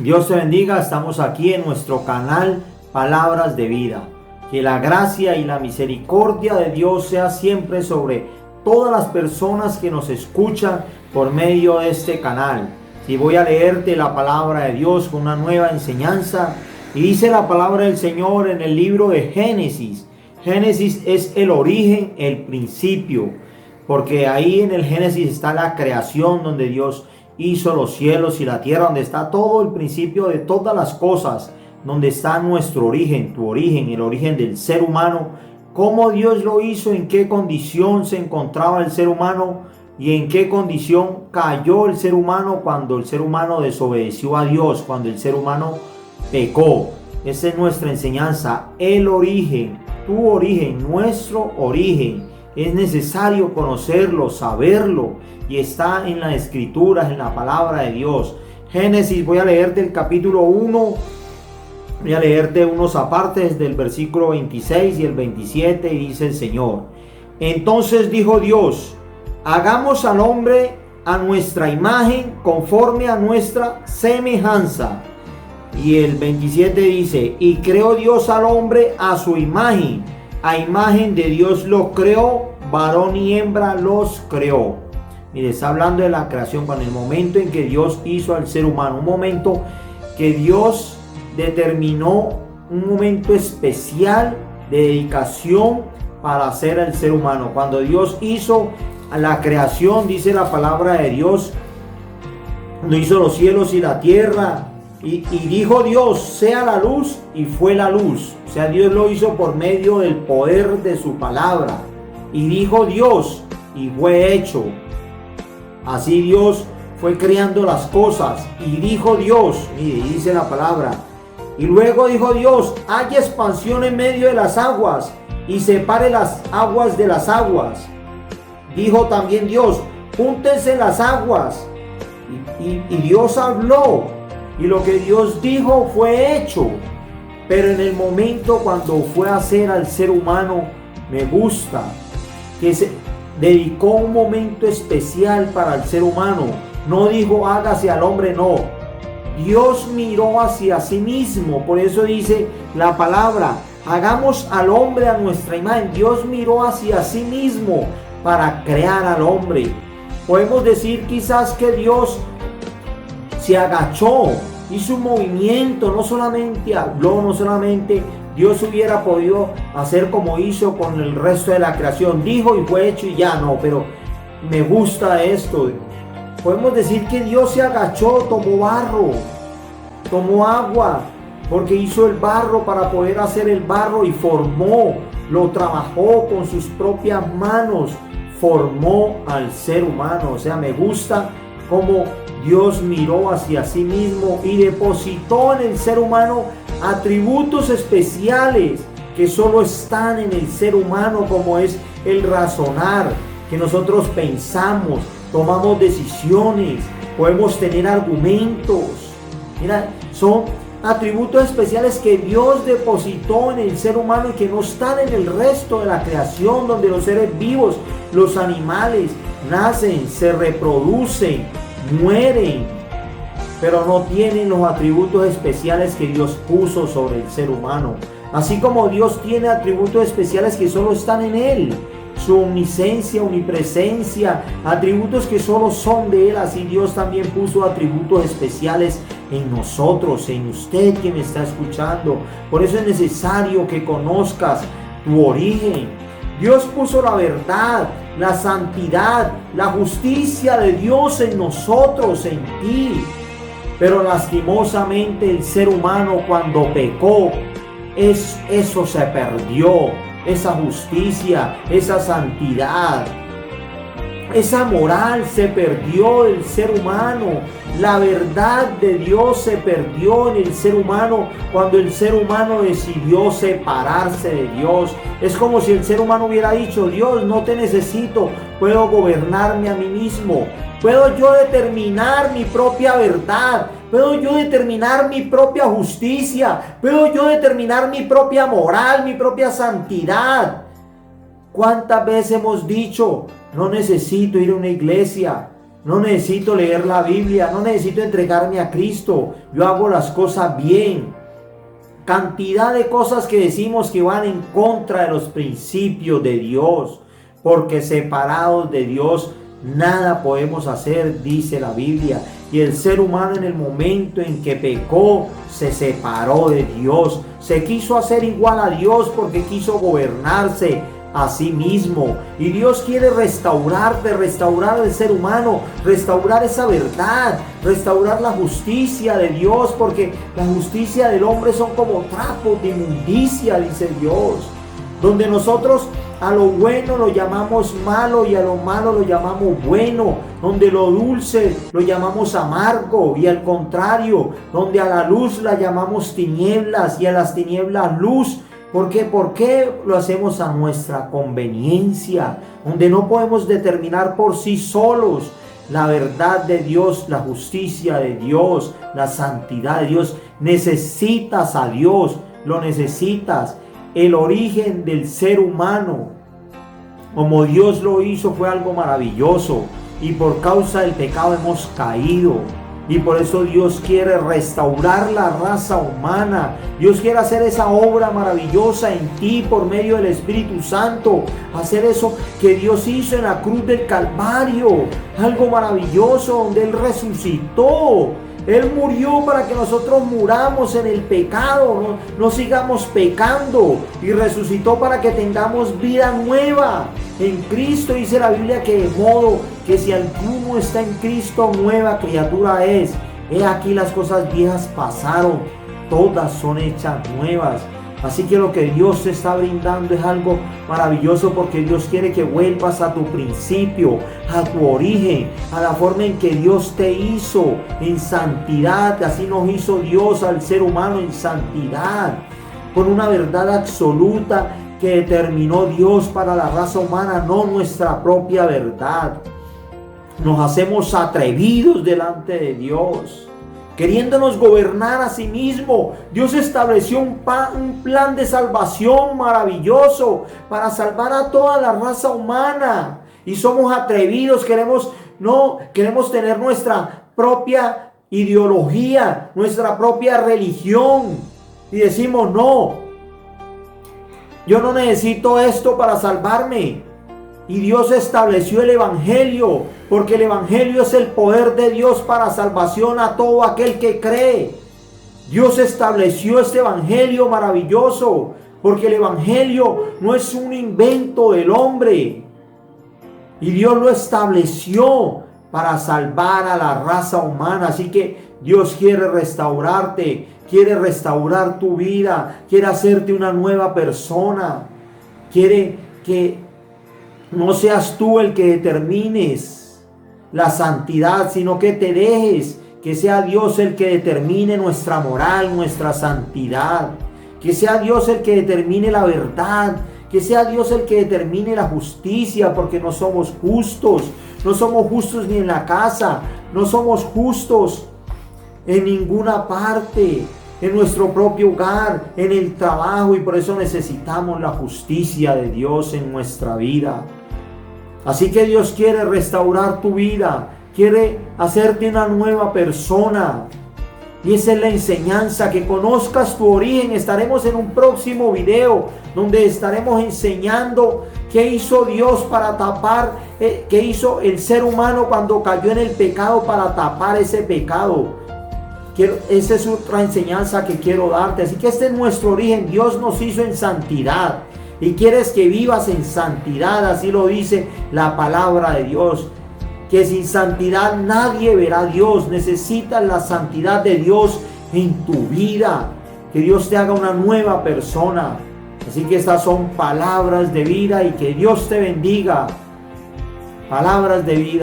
Dios te bendiga, estamos aquí en nuestro canal Palabras de Vida. Que la gracia y la misericordia de Dios sea siempre sobre todas las personas que nos escuchan por medio de este canal. Y voy a leerte la palabra de Dios con una nueva enseñanza. Y dice la palabra del Señor en el libro de Génesis. Génesis es el origen, el principio. Porque ahí en el Génesis está la creación donde Dios hizo los cielos y la tierra, donde está todo el principio de todas las cosas, donde está nuestro origen, tu origen, el origen del ser humano, cómo Dios lo hizo, en qué condición se encontraba el ser humano y en qué condición cayó el ser humano cuando el ser humano desobedeció a Dios, cuando el ser humano pecó. Esa es nuestra enseñanza, el origen, tu origen, nuestro origen. Es necesario conocerlo, saberlo, y está en las escrituras, en la palabra de Dios. Génesis, voy a leerte el capítulo 1, voy a leerte unos apartes del versículo 26 y el 27, y dice el Señor: entonces dijo Dios, hagamos al hombre a nuestra imagen, conforme a nuestra semejanza. Y el 27 dice, y creó Dios al hombre a su imagen, a imagen de Dios lo creó, varón y hembra los creó. Mire, está hablando de la creación, cuando el momento en que Dios hizo al ser humano, un momento que Dios determinó, un momento especial de dedicación para hacer al ser humano. Cuando Dios hizo la creación, dice la palabra de Dios, no hizo los cielos y la tierra, y dijo Dios, sea la luz, y fue la luz. O sea, Dios lo hizo por medio del poder de su palabra. Y dijo Dios, y fue hecho. Así Dios fue creando las cosas. Y dijo Dios, mire, dice la palabra, y luego dijo Dios, haya expansión en medio de las aguas, y separe las aguas de las aguas. Dijo también Dios, júntense las aguas. Y Dios habló, y lo que Dios dijo fue hecho. Pero en el momento cuando fue a hacer al ser humano, me gusta que se dedicó un momento especial para el ser humano. No dijo hágase al hombre, no. Dios miró hacia sí mismo. Por eso dice la palabra, hagamos al hombre a nuestra imagen. Dios miró hacia sí mismo para crear al hombre. Podemos decir quizás que Dios se agachó, hizo un movimiento, no solamente habló, no solamente Dios hubiera podido hacer como hizo con el resto de la creación, dijo y fue hecho y ya, no, pero me gusta esto. Podemos decir que Dios se agachó, tomó barro, tomó agua, porque hizo el barro para poder hacer el barro y formó, lo trabajó con sus propias manos, formó al ser humano. O sea, me gusta cómo Dios miró hacia sí mismo y depositó en el ser humano atributos especiales que solo están en el ser humano, como es el razonar, que nosotros pensamos, tomamos decisiones, podemos tener argumentos. Mira, son atributos especiales que Dios depositó en el ser humano y que no están en el resto de la creación, donde los seres vivos, los animales, nacen, se reproducen, mueren, pero no tienen los atributos especiales que Dios puso sobre el ser humano. Así como Dios tiene atributos especiales que solo están en Él, su omnisciencia, omnipresencia, atributos que solo son de Él, así Dios también puso atributos especiales en nosotros, en usted que me está escuchando. Por eso es necesario que conozcas tu origen. Dios puso la verdad, la santidad, la justicia de Dios en nosotros, en ti. Pero lastimosamente el ser humano, cuando pecó, eso se perdió. Esa justicia, esa santidad, esa moral se perdió del ser humano. La verdad de Dios se perdió en el ser humano cuando el ser humano decidió separarse de Dios. Es como si el ser humano hubiera dicho, Dios, no te necesito, puedo gobernarme a mí mismo. Puedo yo determinar mi propia verdad. Puedo yo determinar mi propia justicia. Puedo yo determinar mi propia moral, mi propia santidad. ¿Cuántas veces hemos dicho, no necesito ir a una iglesia? no necesito leer la Biblia, no necesito entregarme a Cristo, yo hago las cosas bien. Cantidad de cosas que decimos que van en contra de los principios de Dios, porque separados de Dios nada podemos hacer, dice la Biblia. Y el ser humano, en el momento en que pecó, se separó de Dios, se quiso hacer igual a Dios porque quiso gobernarse a sí mismo. Y Dios quiere restaurarte, restaurar al ser humano, restaurar esa verdad, restaurar la justicia de Dios, porque la justicia del hombre son como trapos de inmundicia, dice Dios, donde nosotros a lo bueno lo llamamos malo y a lo malo lo llamamos bueno, donde lo dulce lo llamamos amargo y al contrario, donde a la luz la llamamos tinieblas y a las tinieblas luz. ¿Por qué? ¿Por qué lo hacemos a nuestra conveniencia? Donde no podemos determinar por sí solos la verdad de Dios, la justicia de Dios, la santidad de Dios. Necesitas a Dios, lo necesitas. El origen del ser humano, como Dios lo hizo, fue algo maravilloso. Y por causa del pecado hemos caído. Y por eso Dios quiere restaurar la raza humana. Dios quiere hacer esa obra maravillosa en ti por medio del Espíritu Santo. Hacer eso que Dios hizo en la cruz del Calvario. Algo maravilloso donde Él resucitó. Él murió para que nosotros muramos en el pecado, no sigamos pecando, y resucitó para que tengamos vida nueva en Cristo. Dice la Biblia que de modo que si alguno está en Cristo, nueva criatura es. He aquí las cosas viejas pasaron, todas son hechas nuevas. Así que lo que Dios te está brindando es algo maravilloso, porque Dios quiere que vuelvas a tu principio, a tu origen, a la forma en que Dios te hizo en santidad. Así nos hizo Dios al ser humano en santidad, con una verdad absoluta que determinó Dios para la raza humana, no nuestra propia verdad. Nos hacemos atrevidos delante de Dios, queriéndonos gobernar a sí mismo. Dios estableció un plan de salvación maravilloso para salvar a toda la raza humana. Y somos atrevidos, queremos tener nuestra propia ideología, nuestra propia religión. Y decimos, no, yo no necesito esto para salvarme. Y Dios estableció el Evangelio, porque el Evangelio es el poder de Dios para salvación a todo aquel que cree. Dios estableció este Evangelio maravilloso, porque el Evangelio no es un invento del hombre. Y Dios lo estableció para salvar a la raza humana. Así que Dios quiere restaurarte, quiere restaurar tu vida, quiere hacerte una nueva persona. Quiere que no seas tú el que determines la santidad, sino que te dejes que sea Dios el que determine nuestra moral, nuestra santidad. Que sea Dios el que determine la verdad. Que sea Dios el que determine la justicia, porque no somos justos. No somos justos ni en la casa. No somos justos en ninguna parte. En nuestro propio hogar, en el trabajo. Y por eso necesitamos la justicia de Dios en nuestra vida. Así que Dios quiere restaurar tu vida, quiere hacerte una nueva persona. Y esa es la enseñanza, que conozcas tu origen. Estaremos en un próximo video donde estaremos enseñando qué hizo Dios para tapar, qué hizo el ser humano cuando cayó en el pecado para tapar ese pecado. Esa es otra enseñanza que quiero darte. Así que este es nuestro origen. Dios nos hizo en santidad. Y quieres que vivas en santidad, así lo dice la palabra de Dios. Que sin santidad nadie verá a Dios. Necesitas la santidad de Dios en tu vida. Que Dios te haga una nueva persona. Así que estas son palabras de vida, y que Dios te bendiga. Palabras de vida.